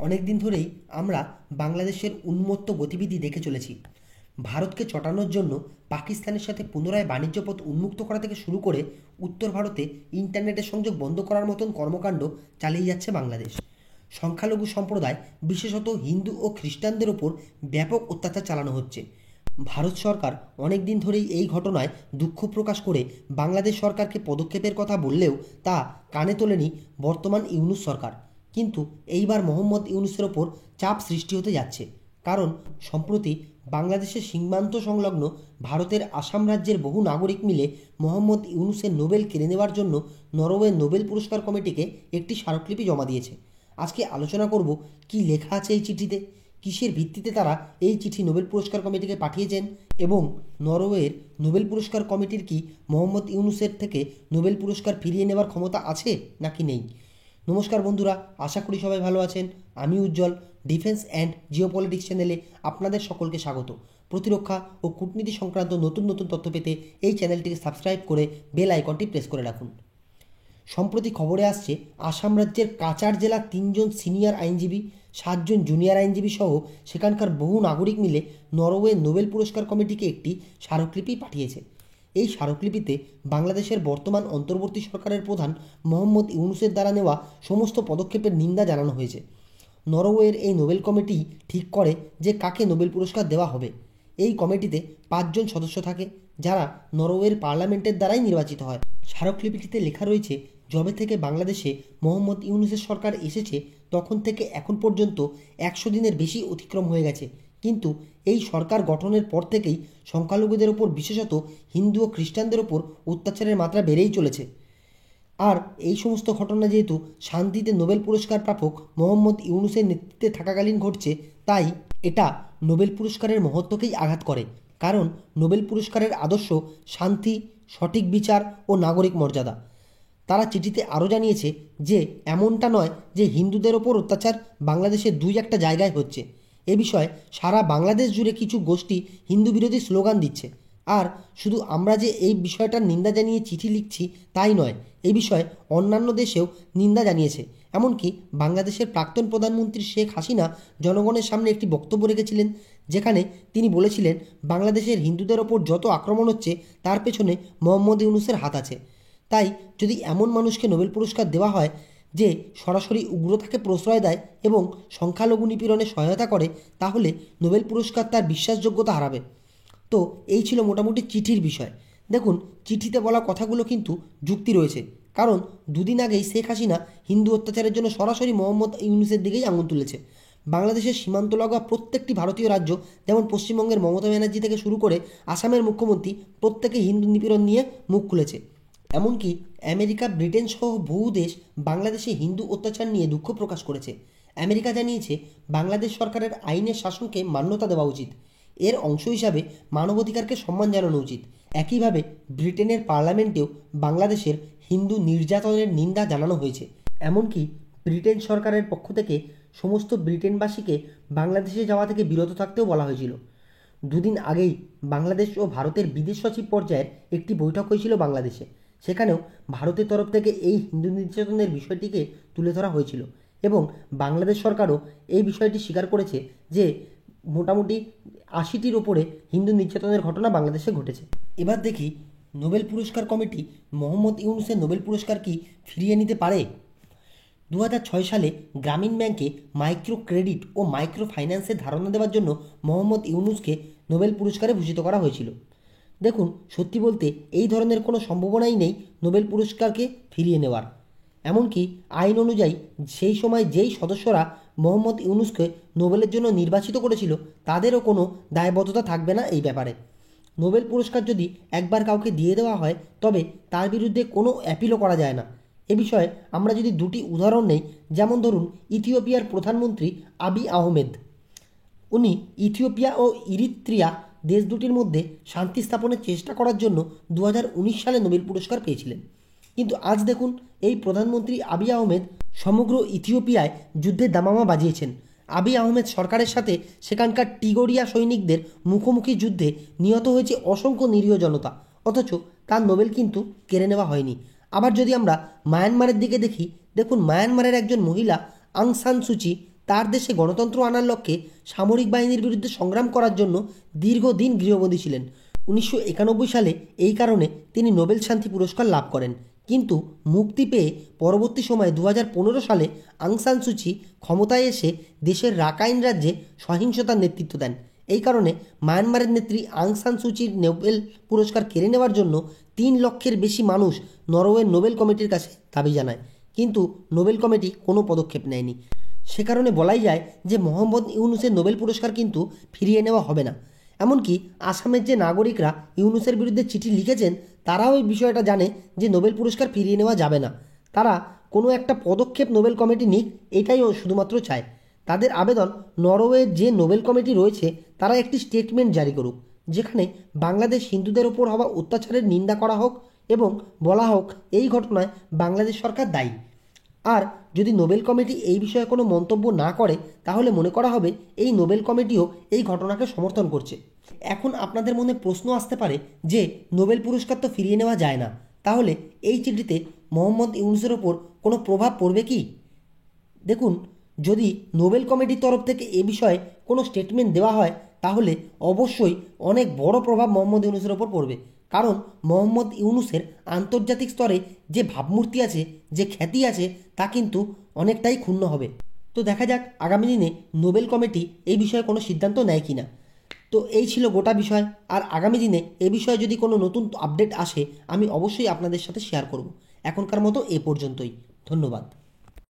অনেক দিন ধরেই আমরা বাংলাদেশের উন্মত্ত গতিবিধি দেখে চলেছি। ভারতকে চটানোর জন্য পাকিস্তানের সাথে পুনরায় বাণিজ্য পথ উন্মুক্ত করা থেকে শুরু করে উত্তর ভারতে ইন্টারনেটের সংযোগ বন্ধ করার মতন কর্মকাণ্ড চালিয়ে যাচ্ছে বাংলাদেশ। সংখ্যালঘু সম্প্রদায়, বিশেষত হিন্দু ও খ্রিস্টানদের ওপর ব্যাপক অত্যাচার চালানো হচ্ছে। ভারত সরকার অনেক দিন ধরেই এই ঘটনায় দুঃখ প্রকাশ করে বাংলাদেশ সরকারকে পদক্ষেপের কথা বললেও তা কানে তোলেনি বর্তমান ইউনূস সরকার। কিন্তু এইবার মোহাম্মদ ইউনূসের ওপর চাপ সৃষ্টি হতে যাচ্ছে, কারণ সম্প্রতি বাংলাদেশের সীমান্ত সংলগ্ন ভারতের আসাম রাজ্যের বহু নাগরিক মিলে মোহাম্মদ ইউনূসের নোবেল কেড়ে নেওয়ার জন্য নরওয়ে নোবেল পুরস্কার কমিটিকে একটি স্মারকলিপি জমা দিয়েছে। আজকে আলোচনা করব কী লেখা আছে এই চিঠিতে, কিসের ভিত্তিতে তারা এই চিঠি নোবেল পুরস্কার কমিটিকে পাঠিয়েছেন, এবং নরওয়ের নোবেল পুরস্কার কমিটির কি মোহাম্মদ ইউনূসের থেকে নোবেল পুরস্কার ফিরিয়ে নেওয়ার ক্ষমতা আছে নাকি নেই। নমস্কার বন্ধুরা, আশা করি সবাই ভালো আছেন। আমি উজ্জ্বল, ডিফেন্স অ্যান্ড জিওপলিটিক্স চ্যানেলে আপনাদের সকলকে স্বাগত। প্রতিরক্ষা ও কূটনীতি সংক্রান্ত নতুন নতুন তথ্য পেতে এই চ্যানেলটিকে সাবস্ক্রাইব করে বেল আইকনটি প্রেস করে রাখুন। সম্প্রতি খবরে আসছে, আসাম রাজ্যের কাচার জেলার 3জন সিনিয়র আইনজীবী, 7জন জুনিয়র আইনজীবী সহ সেখানকার বহু নাগরিক মিলে নরওয়ে নোবেল পুরস্কার কমিটিকে একটি স্মারকলিপি পাঠিয়েছে। এই স্মারকলিপিতে বাংলাদেশের বর্তমান অন্তর্বর্তী সরকারের প্রধান মোহাম্মদ ইউনূসের দ্বারা নেওয়া সমস্ত পদক্ষেপের নিন্দা জানানো হয়েছে। নরওয়ের এই নোবেল কমিটি ঠিক করে যে কাকে নোবেল পুরস্কার দেওয়া হবে। এই কমিটিতে 5জন সদস্য থাকে, যারা নরওয়ের পার্লামেন্টের দ্বারাই নির্বাচিত হয়। স্মারকলিপিটিতে লেখা রয়েছে, যবে থেকে বাংলাদেশে মোহাম্মদ ইউনূসের সরকার এসেছে তখন থেকে এখন পর্যন্ত 100 দিনের বেশি অতিক্রম হয়ে গেছে, কিন্তু এই সরকার গঠনের পর থেকেই সংখ্যালঘুদের ওপর, বিশেষত হিন্দু ও খ্রিস্টানদের ওপর অত্যাচারের মাত্রা বেড়েই চলেছে। আর এই সমস্ত ঘটনা যেহেতু শান্তিতে নোবেল পুরস্কার প্রাপক মোহাম্মদ ইউনূসের নেতৃত্বে থাকাকালীন ঘটছে, তাই এটা নোবেল পুরস্কারের মহত্বকেই আঘাত করে। কারণ নোবেল পুরস্কারের আদর্শ শান্তি, সঠিক বিচার ও নাগরিক মর্যাদা। তারা চিঠিতে আরও জানিয়েছে যে এমনটা নয় যে হিন্দুদের ওপর অত্যাচার বাংলাদেশের 2-1টা জায়গায় হচ্ছে। এ বিষয়ে সারা বাংলাদেশ জুড়ে কিছু গোষ্ঠী হিন্দু বিরোধী স্লোগান দিচ্ছে। আর শুধু আমরা যে এই বিষয়টার নিন্দা জানিয়ে চিঠি লিখছি তাই নয়, এই বিষয়ে অন্যান্য দেশেও নিন্দা জানিয়েছে। এমনকি বাংলাদেশের প্রাক্তন প্রধানমন্ত্রী শেখ হাসিনা জনগণের সামনে একটি বক্তব্য রেখেছিলেন, যেখানে তিনি বলেছিলেন বাংলাদেশের হিন্দুদের ওপর যত আক্রমণ হচ্ছে তার পেছনে মোহাম্মদ ইউনূসের হাত আছে। তাই যদি এমন মানুষকে নোবেল পুরস্কার দেওয়া হয় যে সরাসরি উগ্রতাকে প্রশ্রয় দেয় এবং সংখ্যালঘু নিপীড়নে সহায়তা করে, তাহলে নোবেল পুরস্কার তার বিশ্বাসযোগ্যতা হারাবে। তো এই ছিল মোটামুটি চিঠির বিষয়। দেখুন, চিঠিতে বলা কথাগুলো কিন্তু যুক্তি রয়েছে, কারণ দুদিন আগেই শেখ হাসিনা হিন্দু অত্যাচারের জন্য সরাসরি মোহাম্মদ ইউনূসের দিকেই আঙুল তুলেছে। বাংলাদেশের সীমান্ত লাগোয়া প্রত্যেকটি ভারতীয় রাজ্য, যেমন পশ্চিমবঙ্গের মমতা ব্যানার্জি থেকে শুরু করে আসামের মুখ্যমন্ত্রী, প্রত্যেকে হিন্দু নিপীড়ন নিয়ে মুখ খুলেছে। এমনকি আমেরিকা, ব্রিটেন সহ বহু দেশ বাংলাদেশে হিন্দু অত্যাচার নিয়ে দুঃখ প্রকাশ করেছে। আমেরিকা জানিয়েছে বাংলাদেশ সরকারের আইনের শাসনকে মান্যতা দেওয়া উচিত, এর অংশ হিসাবে মানবাধিকারকে সম্মান জানানো উচিত। একইভাবে ব্রিটেনের পার্লামেন্টেও বাংলাদেশের হিন্দু নির্যাতনের নিন্দা জানানো হয়েছে। এমনকি ব্রিটেন সরকারের পক্ষ থেকে সমস্ত ব্রিটেনবাসীকে বাংলাদেশে যাওয়া থেকে বিরত থাকতেও বলা হয়েছিল। দুদিন আগেই বাংলাদেশ ও ভারতের বিদেশ সচিব পর্যায়ের একটি বৈঠক হয়েছিল বাংলাদেশে। সেখানেও ভারতের তরফ থেকে এই হিন্দু নির্যাতনের বিষয়টিকে তুলে ধরা হয়েছিল, এবং বাংলাদেশ সরকারও এই বিষয়টি স্বীকার করেছে যে মোটামুটি 80টির ওপরে হিন্দু নির্যাতনের ঘটনা বাংলাদেশে ঘটেছে। এবার দেখি নোবেল পুরস্কার কমিটি মোহাম্মদ ইউনূসের নোবেল পুরস্কার কি ফিরিয়ে নিতে পারে। 2006 সালে গ্রামীণ ব্যাংকে মাইক্রো ক্রেডিট ও মাইক্রো ফাইন্যান্সের ধারণা দেওয়ার জন্য মোহাম্মদ ইউনূসকে নোবেল পুরস্কারে ভূষিত করা হয়েছিল। দেখুন, সত্যি বলতে এই ধরনের কোনো সম্ভাবনাই নেই নোবেল পুরস্কারকে ফিরিয়ে নেওয়ার। এমনকি আইন অনুযায়ী সেই সময় যেই সদস্যরা মোহাম্মদ ইউনূসকে নোবেলের জন্য নির্বাচিত করেছিল তাদেরও কোনো দায়বদ্ধতা থাকবে না এই ব্যাপারে। নোবেল পুরস্কার যদি একবার কাউকে দিয়ে দেওয়া হয় তবে তার বিরুদ্ধে কোনো অ্যাপিলও করা যায় না। এ বিষয়ে আমরা যদি দুটি উদাহরণ নেই, যেমন ধরুন ইথিওপিয়ার প্রধানমন্ত্রী আবিই আহমেদ, উনি ইথিওপিয়া ও ইরিত্রিয়া দেশ দুটির মধ্যে শান্তি স্থাপনের চেষ্টা করার জন্য 2019 সালে নোবেল পুরস্কার পেয়েছিলেন। কিন্তু আজ দেখুন, এই প্রধানমন্ত্রী আবিই আহমেদ সমগ্র ইথিওপিয়ায় যুদ্ধের দামামা বাজিয়েছেন। আবিই আহমেদ সরকারের সাথে সেখানকার টিগোরিয়া সৈনিকদের মুখোমুখি যুদ্ধে নিহত হয়েছে অসংখ্য নিরীহ জনতা, অথচ তার নোবেল কিন্তু কেড়ে নেওয়া হয়নি। আবার যদি আমরা মায়ানমারের দিকে দেখি, দেখুন মায়ানমারের একজন মহিলা আং সান সুচি, তার দেশে গণতন্ত্র আনার লক্ষ্যে সামরিক বাহিনীর বিরুদ্ধে সংগ্রাম করার জন্য দীর্ঘদিন গৃহবন্দী ছিলেন। 1991 সালে এই কারণে তিনি নোবেল শান্তি পুরস্কার লাভ করেন। কিন্তু মুক্তি পেয়ে পরবর্তী সময়ে 2015 সালে আং সান সুচি ক্ষমতায় এসে দেশের রাখাইন রাজ্যে সহিংসতার নেতৃত্ব দেন। এই কারণে মায়ানমারের নেত্রী আং সান সুচির নোবেল পুরস্কার কেড়ে নেওয়ার জন্য 3 লক্ষের বেশি মানুষ নরওয়ের নোবেল কমিটির কাছে দাবি জানায়, কিন্তু নোবেল কমিটি কোনো পদক্ষেপ নেয়নি। সে কারণে বলাই যায় যে মোহাম্মদ ইউনূসের নোবেল পুরস্কার কিন্তু ফিরিয়ে নেওয়া হবে না। এমনকি আসামের যে নাগরিকরা ইউনূসের বিরুদ্ধে চিঠি লিখেছেন তারাও এই বিষয়টা জানে যে নোবেল পুরস্কার ফিরিয়ে নেওয়া যাবে না। তারা কোনো একটা পদক্ষেপ নোবেল কমিটি নিক, এটাই শুধুমাত্র চায়। তাদের আবেদন নরওয়ের যে নোবেল কমিটি রয়েছে তারা একটি স্টেটমেন্ট জারি করুক, যেখানে বাংলাদেশ হিন্দুদের ওপর হওয়া অত্যাচারের নিন্দা করা হোক এবং বলা হোক এই ঘটনায় বাংলাদেশ সরকার দায়ী। আর যদি নোবেল কমিটি এই বিষয়ে কোনো মন্তব্য না করে তাহলে মনে করা হবে এই নোবেল কমিটিও এই ঘটনাকে সমর্থন করছে। এখন আপনাদের মনে প্রশ্ন আসতে পারে যে নোবেল পুরস্কার তো ফিরিয়ে নেওয়া যায় না, তাহলে এই চিঠিতে মোহাম্মদ ইউনূসের ওপর কোনো প্রভাব পড়বে কি? দেখুন, যদি নোবেল কমিটির তরফ থেকে এ বিষয়ে কোনো স্টেটমেন্ট দেওয়া হয় তাহলে অবশ্যই অনেক বড় প্রভাব মোহাম্মদ ইউনূসের ওপর পড়বে। কারণ মোহাম্মদ ইউনূসের আন্তর্জাতিক স্তরে যে ভাবমূর্তি আছে, যে খ্যাতি আছে, তা কিন্তু অনেকটাই ক্ষুণ্ণ হবে। তো দেখা যাক আগামী দিনে নোবেল কমিটি এই বিষয়ে কোনো সিদ্ধান্ত নেয় কি না। তো এই ছিল গোটা বিষয়। আর আগামী দিনে এ বিষয়ে যদি কোনো নতুন আপডেট আসে আমি অবশ্যই আপনাদের সাথে শেয়ার করব। এখনকার মতো এ পর্যন্তই। ধন্যবাদ।